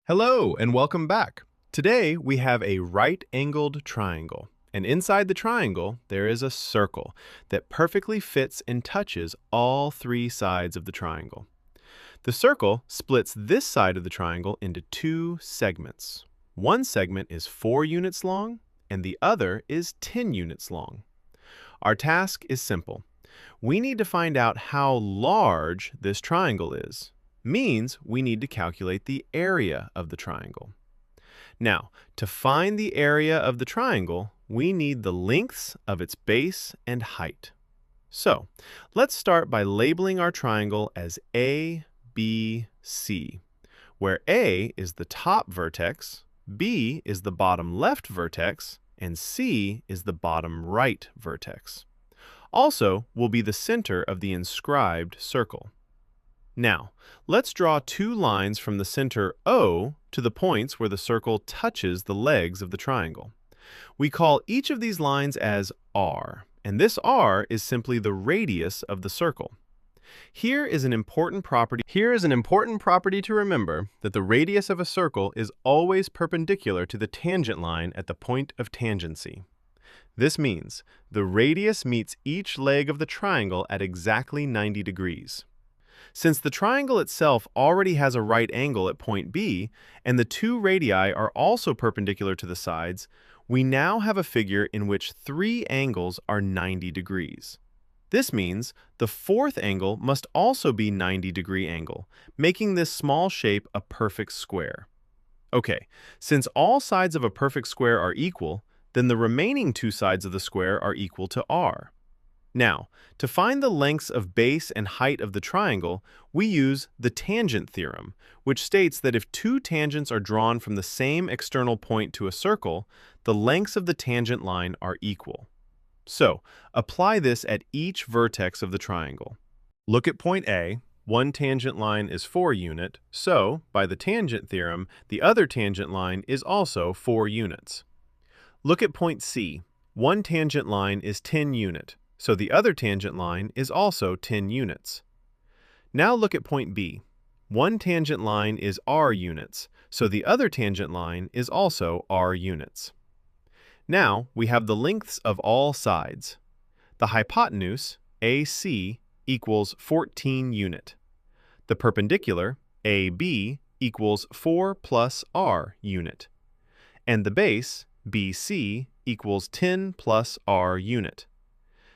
Hello and welcome back. Today we have a right-angled triangle, and inside the triangle there is a circle that perfectly fits and touches all three sides of the triangle. The circle splits this side of the triangle into two segments. One segment is 4 units long and the other is 10 units long. Our task is simple. We need to find out how large this triangle is. Means we need to calculate the area of the triangle. Now, to find the area of the triangle, we need the lengths of its base and height. So, let's start by labeling our triangle as A, B, C, where A is the top vertex, B is the bottom left vertex, and C is the bottom right vertex. Also will be the center of the inscribed circle. Now, let's draw two lines from the center O to the points where the circle touches the legs of the triangle. We call each of these lines as R, and this R is simply the radius of the circle. Here is an important property to remember, that the radius of a circle is always perpendicular to the tangent line at the point of tangency. This means the radius meets each leg of the triangle at exactly 90 degrees. Since the triangle itself already has a right angle at point B, and the two radii are also perpendicular to the sides, we now have a figure in which three angles are 90 degrees. This means the fourth angle must also be 90-degree angle, making this small shape a perfect square. Okay, since all sides of a perfect square are equal, then the remaining two sides of the square are equal to R. Now, to find the lengths of base and height of the triangle, we use the Tangent Theorem, which states that if two tangents are drawn from the same external point to a circle, the lengths of the tangent line are equal. So, apply this at each vertex of the triangle. Look at point A. One tangent line is 4 unit, so, by the Tangent Theorem, the other tangent line is also 4 units. Look at point C. One tangent line is 10 unit. So the other tangent line is also 10 units. Now look at point B. One tangent line is r units, so the other tangent line is also r units. Now we have the lengths of all sides. The hypotenuse, AC, equals 14 unit. The perpendicular, AB, equals 4 plus r unit. And the base, BC, equals 10 plus r unit.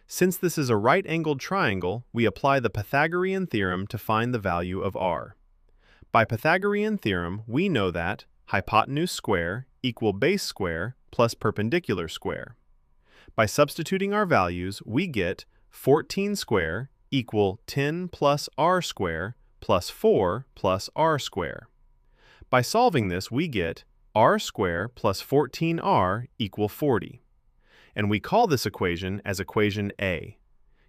Since this is a right-angled triangle, we apply the Pythagorean Theorem to find the value of r. By Pythagorean Theorem, we know that hypotenuse square equal base square plus perpendicular square. By substituting our values, we get 14 square equal 10 plus r square plus 4 plus r square. By solving this, we get r square plus 14r equal 40. And we call this equation as equation A.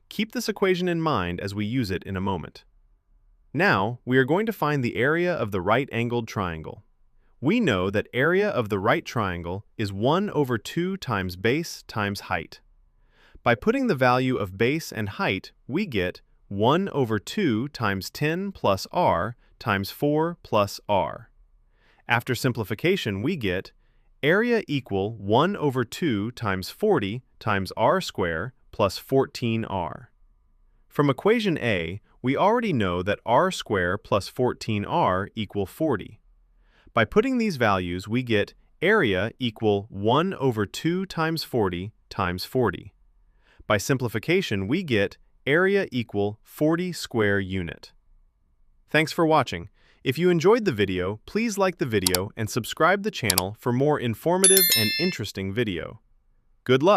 Keep this equation in mind as we use it in a moment. Now, we are going to find the area of the right-angled triangle. We know that area of the right triangle is 1 over 2 times base times height. By putting the value of base and height, we get 1 over 2 times 10 plus r times 4 plus r. After simplification, we get area equal 1 over 2 times 40 times r square plus 14r. From equation A, we already know that r square plus 14r equal 40. By putting these values, we get area equal 1 over 2 times 40 times 40. By simplification, we get area equal 40 square unit. Thanks for watching. If you enjoyed the video, please like the video and subscribe the channel for more informative and interesting video. Good luck!